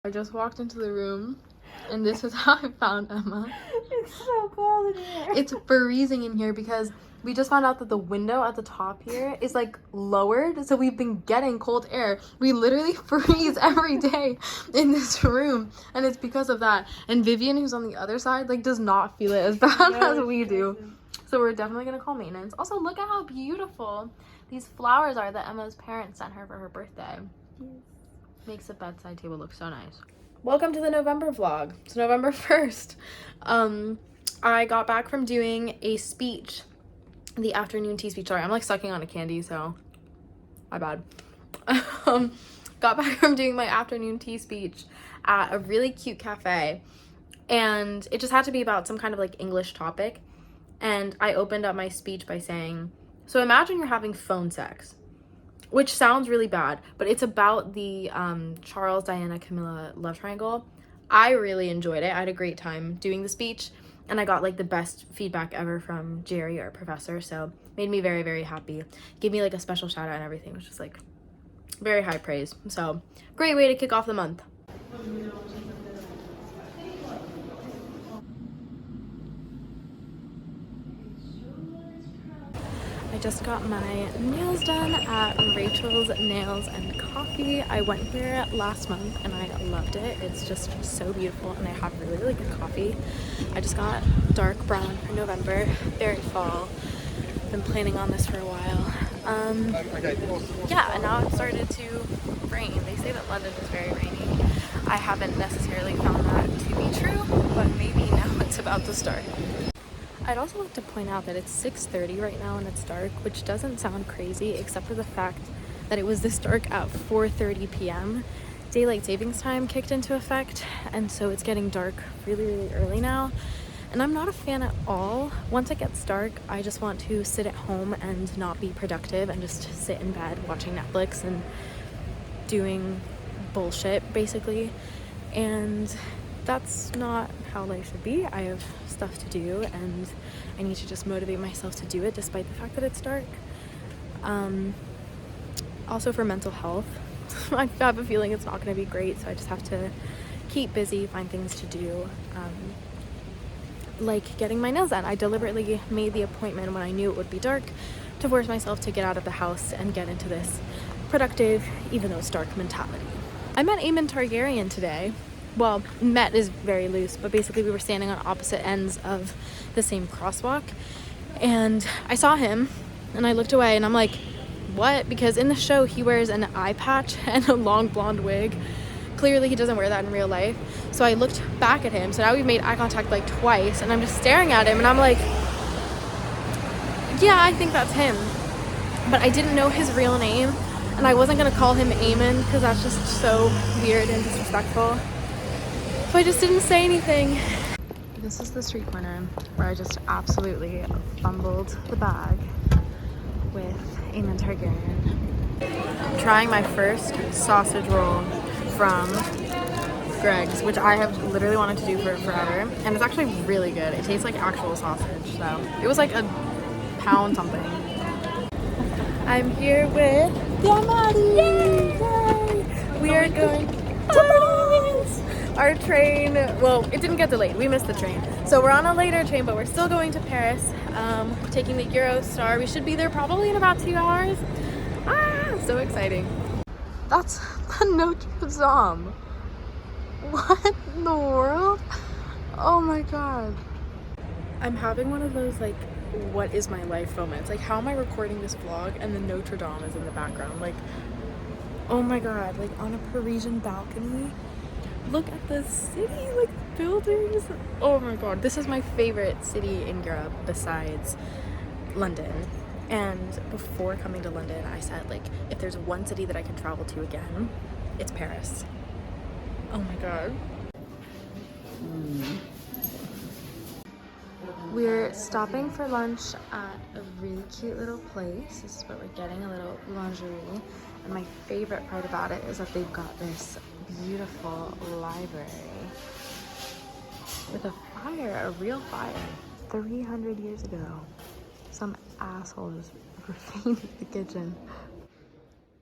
I just walked into the room and this is how I found Emma. It's so cold in here. It's freezing in here because we just found out that the window at the top here is like lowered, so we've been getting cold air. We literally freeze every day in this room, and it's because of that. And Vivian, who's on the other side, like does not feel it as bad as we do. So we're definitely gonna call maintenance. Also, look at how beautiful these flowers are that Emma's parents sent her for her birthday. Makes the bedside table look so nice. Welcome to the November vlog. It's November 1st. I got back from doing a speech, the afternoon tea speech. Sorry, I'm like sucking on a candy, so my bad. Got back from doing my afternoon tea speech at a really cute cafe, and it just had to be about some kind of like English topic. And I opened up my speech by saying, so imagine you're having phone sex, which sounds really bad, but it's about the Charles, Diana, Camilla love triangle. I really enjoyed it. I had a great time doing the speech, and I got like the best feedback ever from Jerry, our professor, so made me very, very happy. Gave me like a special shout out and everything, which is like very high praise. So great way to kick off the month. I just got my nails done at Rachel's Nails and Coffee. I went here last month and I loved it. It's just so beautiful and they have really, really good coffee. I just got dark brown for November, very fall. Been planning on this for a while. Yeah, and now it started to rain. They say that London is very rainy. I haven't necessarily found that to be true, but maybe now it's about to start. I'd also like to point out that it's 6:30 right now and it's dark, which doesn't sound crazy except for the fact that it was this dark at 4:30 p.m. Daylight savings time kicked into effect, and so it's getting dark really, really early now. And I'm not a fan at all. Once it gets dark, I just want to sit at home and not be productive and just sit in bed watching Netflix and doing bullshit, basically. And that's not how life should be. I have stuff to do and I need to just motivate myself to do it despite the fact that it's dark. Also for mental health, I have a feeling it's not going to be great, so I just have to keep busy, find things to do. Like getting my nails done. I deliberately made the appointment when I knew it would be dark to force myself to get out of the house and get into this productive, even though it's dark mentality. I met Eamon Targaryen today. Well, met is very loose, but basically we were standing on opposite ends of the same crosswalk, and I saw him and I looked away and I'm like, what? Because in the show he wears an eye patch and a long blonde wig. Clearly he doesn't wear that in real life. So I looked back at him, so now we've made eye contact like twice, and I'm just staring at him and I'm like, yeah, I think that's him. But I didn't know his real name and I wasn't gonna call him Eamon because that's just so weird and disrespectful. So I just didn't say anything. This is the street corner where I just absolutely fumbled the bag with Eamon Targaryen. I'm trying my first sausage roll from Greg's, which I have literally wanted to do for forever, and it's actually really good. It tastes like actual sausage, so it was like a pound something. I'm here with Yamari! Yay! We are going to Paris! Our train, well, it didn't get delayed. We missed the train. So we're on a later train, but we're still going to Paris. We're taking the Eurostar. We should be there probably in about 2 hours. Ah, so exciting. That's the Notre Dame. What in the world? Oh my god. I'm having one of those like, what is my life moments. Like, how am I recording this vlog and the Notre Dame is in the background? Like, oh my god, like on a Parisian balcony. Look at the city, like buildings. Oh my god, this is my favorite city in Europe besides London. And before coming to London, I said, like, if there's one city that I can travel to again, it's Paris. Oh my god. We're stopping for lunch at a really cute little place. This is what we're getting, a little lingerie. And my favorite part about it is that they've got this beautiful library with a fire, a real fire, 300 years ago. Some assholes graffited the kitchen.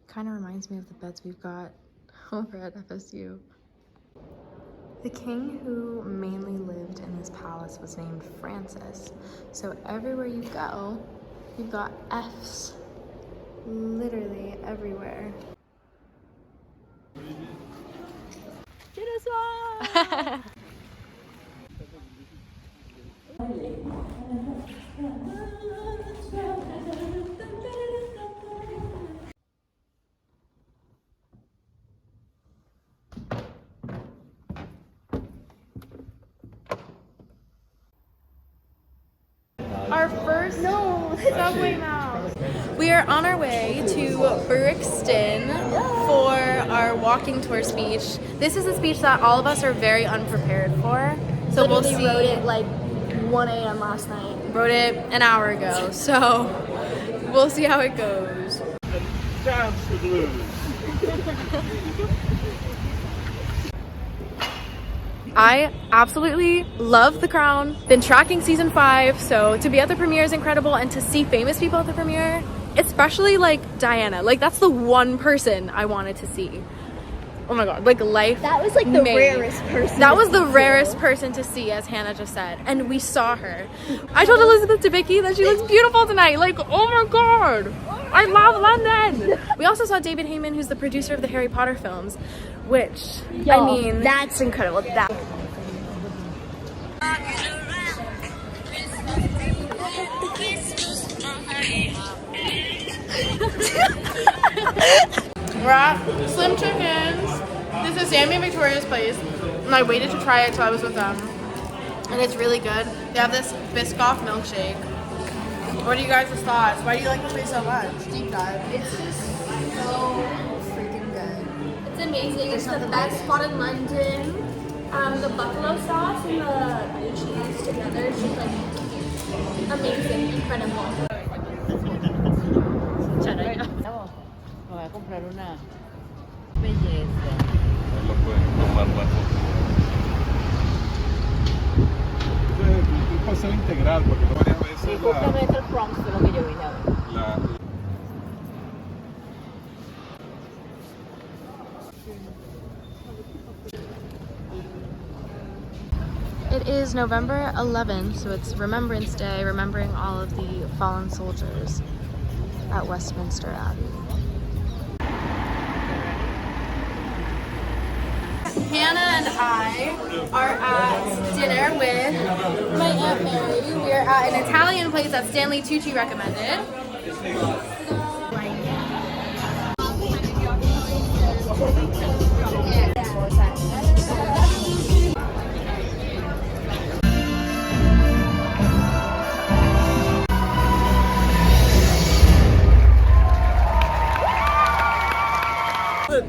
Kind of reminds me of the beds we've got over at FSU. The king who mainly lived in this palace was named Francis. So everywhere you go, you've got F's. Literally everywhere. Our first subway mouse. We are on our way to Brixton for our walking tour speech. This is a speech that all of us are very unprepared for. So we'll see. Wrote it like 1 a.m. last night. Wrote it an hour ago. So we'll see how it goes. Chance to lose. I absolutely love The Crown. Been tracking season 5, so to be at the premiere is incredible, and to see famous people at the premiere, especially like Diana, like that's the one person I wanted to see. Oh my god, like life. That was like the rarest person. That was the rarest person to see, as Hannah just said, and we saw her. I told Elizabeth Debicki that she looks beautiful tonight. Like, oh my god, I love London. We also saw David Heyman, who's the producer of the Harry Potter films, which, I mean, that's incredible. That. we're at Slim Chickens. This is Sammy and Victoria's place, and I waited to try it till I was with them, and it's really good. They have this Biscoff milkshake. What are you guys' thoughts? Why do you like this place so much? Deep dive. It's just so freaking good. It's amazing. It's the best spot in London. The buffalo sauce and the cheese together is just like amazing, incredible. Voy a comprar una belleza. No pueden tomar la foto. Es un paseo integral porque varias Sí, veces justamente el Bronx de lo que yo vine a ver. la It is November 11th, so it's Remembrance Day, remembering all of the fallen soldiers at Westminster Abbey. Hannah and I are at dinner with my Aunt Mary. We are at an Italian place that Stanley Tucci recommended.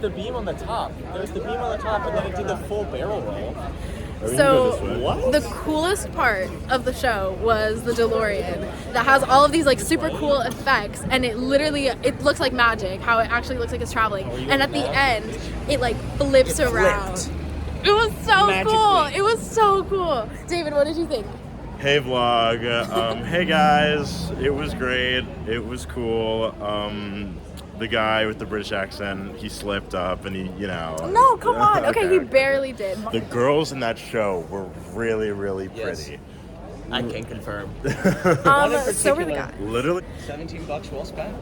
The beam on the top. There's the beam on the top, and then it did the full barrel roll. So What? the coolest part of the show was the DeLorean that has all of these like super cool effects, and it looks like magic how it actually looks like it's traveling, and at the end it like flips around. It was so cool. It was so cool. David, what did you think? Hey vlog, hey guys, it was great, it was cool. The guy with the British accent, he slipped up and he, you know. No, come on. Okay, he barely did. The girls in that show were really, really Yes. pretty. I can confirm. So were the guys. Literally. $17 well spent.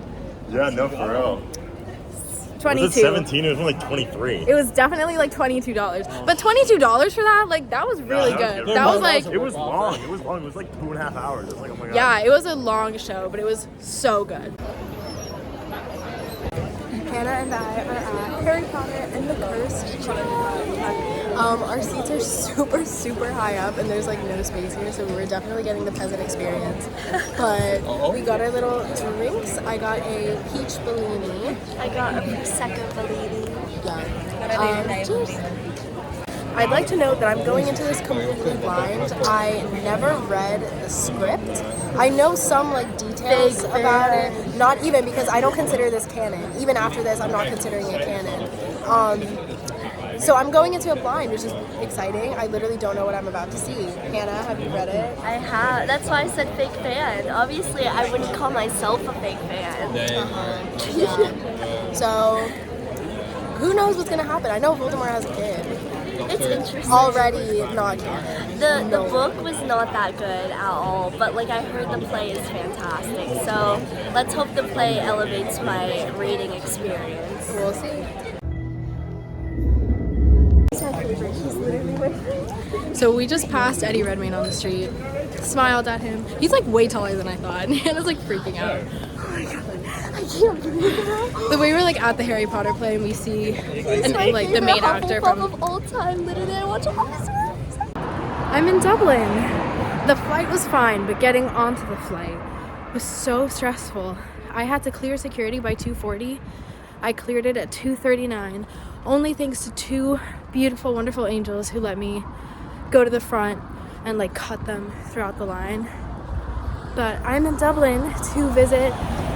Yeah, no, for real. 22. Was it 17? It was only like 23. It was definitely like $22. But $22 for that, like that was really good. That was like, It was long. It was long. It was like 2.5 hours. It was like, oh my god. yeah, it was a long show, but it was so good. Hannah and I are at Harry Potter and the Cursed Child. Our seats are super, super high up, and there's like no space here, so we were definitely getting the peasant experience. But we got our little drinks. I got a peach Bellini. I got a Prosecco Bellini. Yeah. Cheers. I'd like to note that I'm going into this completely blind. I never read the script. I know some like details about it. Not even, because I don't consider this canon. Even after this, I'm not considering it canon. So I'm going into it blind, which is exciting. I literally don't know what I'm about to see. Hannah, have you read it? I have. That's why I said fake fan. Obviously, I wouldn't call myself a fake fan. Yeah. So who knows what's gonna happen? I know Voldemort has a kid. It's interesting. Already not canon. The book was not that good at all, but like I heard the play is fantastic. So let's hope the play elevates my reading experience. We'll see. So we just passed Eddie Redmayne on the street, smiled at him. He's like way taller than I thought, and Hannah's like freaking out. I can't believe that. The way we're like at the Harry Potter play and we see like the main actor from of all time. Literally, I watch all these movies. I'm in Dublin. The flight was fine, but getting onto the flight was so stressful. I had to clear security by 2:40. I cleared it at 2:39, only thanks to two beautiful, wonderful angels who let me go to the front and like cut them throughout the line. But I'm in Dublin to visit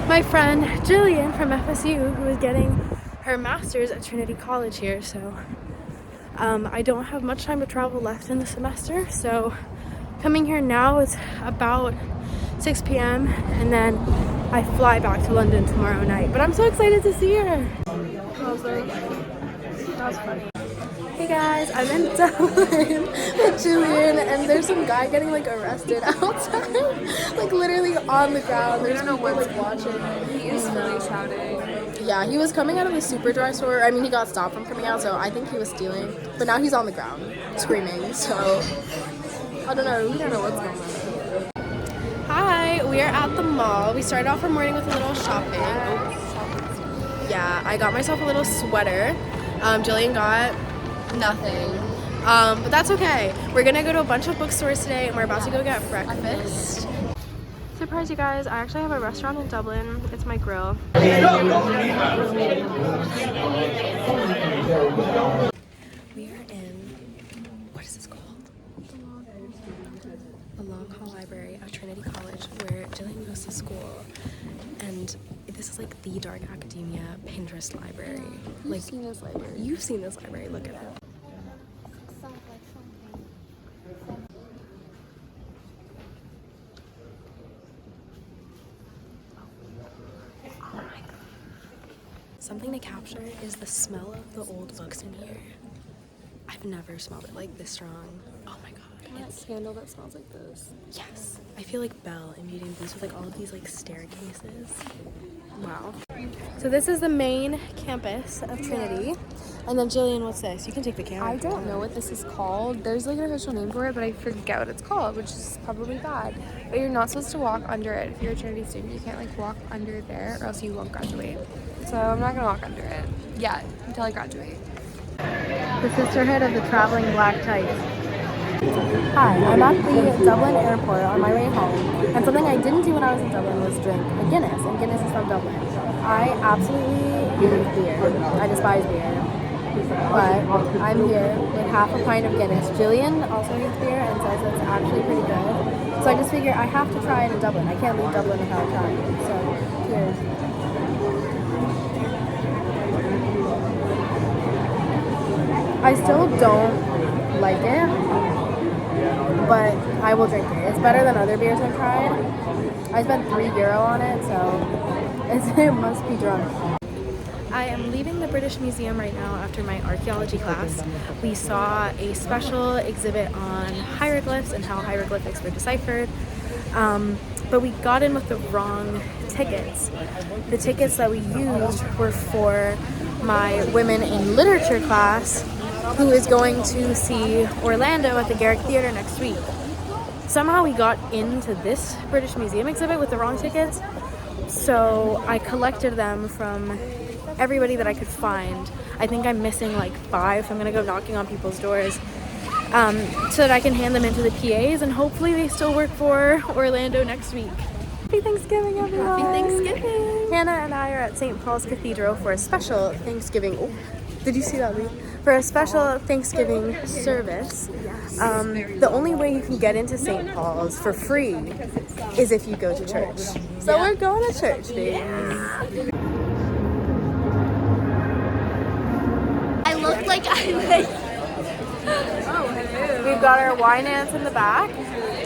my friend Jillian from FSU, who is getting her master's at Trinity College here. So I don't have much time to travel left in the semester, so coming here now is about 6 p.m. and then I fly back to London tomorrow night. But I'm so excited to see her. That was funny. Hey guys, I'm in Dublin with Jillian, and there's some guy getting like arrested outside, like literally on the ground. There's people like watching. He is really shouting. Yeah, he was coming out of the Superdry store. I mean, he got stopped from coming out, so I think he was stealing. But now he's on the ground screaming. So I don't know. We don't know what's going on. Hi, we are at the mall. We started off our morning with a little shopping. Yeah, I got myself a little sweater. Jillian got nothing, but that's okay. We're gonna go to a bunch of bookstores today, and we're about to go get breakfast. Surprise, you guys, I actually have a restaurant in Dublin. It's my grill. We are in, what is this called? The Long Hall Library of Trinity College, where Jillian goes to school. And this is like the dark academia Pinterest library. You've seen this library. You've seen this library. Look at it. Oh my god. Something to capture is the smell of the old books in here. I've never smelled it like this strong. Oh my god. It's a candle that smells like this. Yes. I feel like Belle in Beauty and the Beast with like all of these like staircases. Wow. So this is the main campus of Trinity. And then Jillian, what's this? You can take the camera. I don't know what this is called. There's like an official name for it, but I forget what it's called, which is probably bad. But you're not supposed to walk under it. If you're a Trinity student, you can't like walk under there or else you won't graduate. So I'm not gonna walk under it yet until I graduate. The Sisterhood of the Traveling Black Tights. Hi, I'm at the Dublin airport on my way home, and something I didn't do when I was in Dublin was drink a Guinness, and Guinness is from Dublin. I absolutely hate beer. I despise beer. But I'm here with half a pint of Guinness. Jillian also hates beer and says it's actually pretty good. So I just figure I have to try it in Dublin. I can't leave Dublin without trying it. So, cheers. I still don't like it, but I will drink it. It's better than other beers I've tried. I spent €3 on it, so it must be drunk. I am leaving the British Museum right now after my archaeology class. We saw a special exhibit on hieroglyphs and how hieroglyphics were deciphered, but we got in with the wrong tickets. The tickets that we used were for my Women in Literature class, who is going to see Orlando at the Garrick Theatre next week. Somehow we got into this British Museum exhibit with the wrong tickets, so I collected them from everybody that I could find. I think I'm missing like 5, so I'm gonna go knocking on people's doors so that I can hand them into the PAs, and hopefully they still work for Orlando next week. Happy Thanksgiving, everyone! Happy Thanksgiving! Hannah and I are at St. Paul's Cathedral for a special Thanksgiving. Oh, did you see that, Lee? For a special Thanksgiving service. Yes. The only way you can get into St. Paul's for free is if you go to church. So we're going to church, baby. Yeah. I look like I We've got our wine aunts in the back.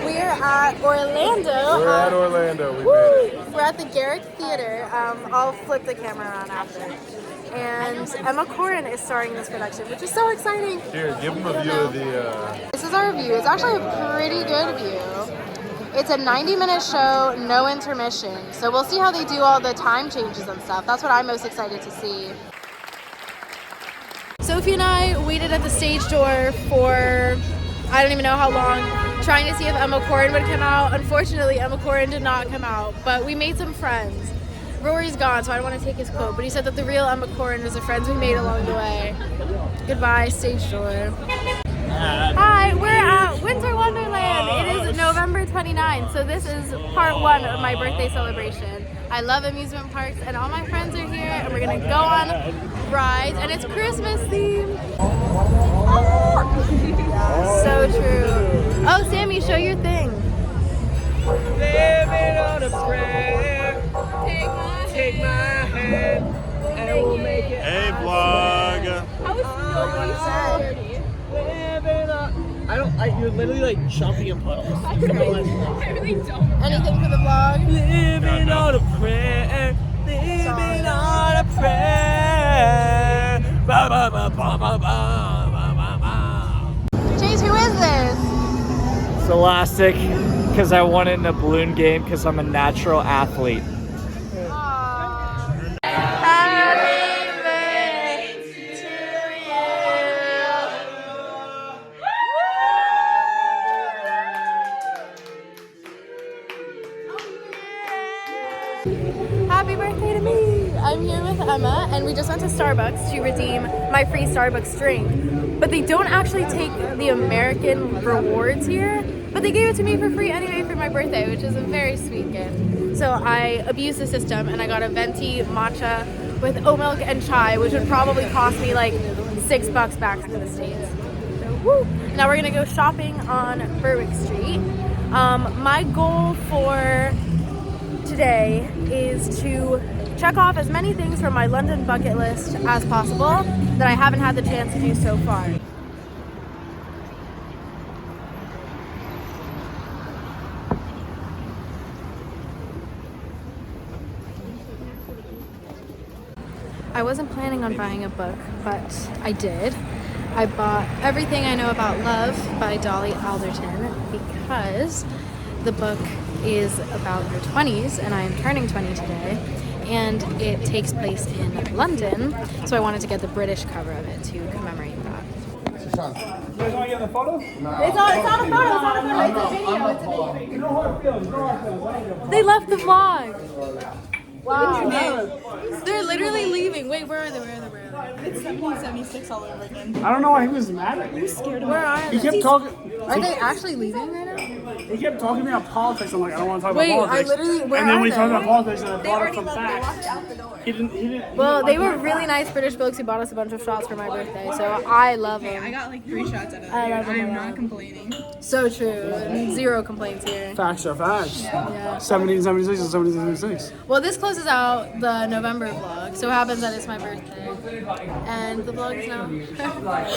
We are at Orlando. We're at Orlando. We made it. We're at the Garrick Theatre. I'll flip the camera around after. and Emma Corrin is starring in this production, which is so exciting. Here, give them a view of the. This is our review. It's actually a pretty good view. It's a 90-minute show, no intermission. So we'll see how they do all the time changes and stuff. That's what I'm most excited to see. Sophie and I waited at the stage door for I don't even know how long, trying to see if Emma Corrin would come out. Unfortunately, Emma Corrin did not come out, but we made some friends. Rory's gone, so I don't want to take his quote, but he said that the real Emma Corrin was the friends we made along the way. Goodbye, stage door. Hi, we're at Winter Wonderland. It is November 29th, so this is part 1 of my birthday celebration. I love amusement parks, and all my friends are here, and we're gonna go on rides, and it's Christmas themed. So true. Oh, Sammy, show your thing. Living on a prayer. Take my hand, and we'll make it. Hey, vlog. How is nobody said? Living on. You're literally like jumping in puddles. I really don't. Anything for the vlog? Living on a prayer. Living on a prayer. Ba, ba, ba, ba, ba, ba, ba, ba. Chase, who is this? It's elastic because I won it in a balloon game because I'm a natural athlete. Happy birthday to me! I'm here with Emma, and we just went to Starbucks to redeem my free Starbucks drink. But they don't actually take the American rewards here, but they gave it to me for free anyway for my birthday, which is a very sweet gift. So I abused the system, and I got a venti matcha with oat milk and chai, which would probably cost me like $6 back to the States. So, woo! Now we're gonna go shopping on Berwick Street. My goal for today is to check off as many things from my London bucket list as possible that I haven't had the chance to do so far. I wasn't planning on buying a book, but I did. I bought Everything I Know About Love by Dolly Alderton because the book is about your 20s, and I am turning 20 today, and it takes place in London, so I wanted to get the British cover of it to commemorate that. You guys want to get in the photo? It's not a photo, it's a video. You know how it feels. You know how it feels. They left the vlog. Wow. They're literally leaving. Wait, where are they? It's 1776 all over again. I don't know why he was mad at me. Where are He they? kept talking. Are they actually leaving right now? He kept talking to me about politics. I'm like, I don't want to talk Wait, about I politics. literally, where And then are we they? talked about politics, and I They brought up already some left. They facts. walked out the door. He didn't. Well, they were really nice British folks who bought us a bunch of shots for my birthday, so I love them. I got like 3 shots out of it. I love I them am a not lot. complaining. So true. Zero complaints here. Facts are facts. Yeah. 1776 and 1776. Well, this closes out the November vlog, so it happens that it's my birthday. And the vlog is now. Bye.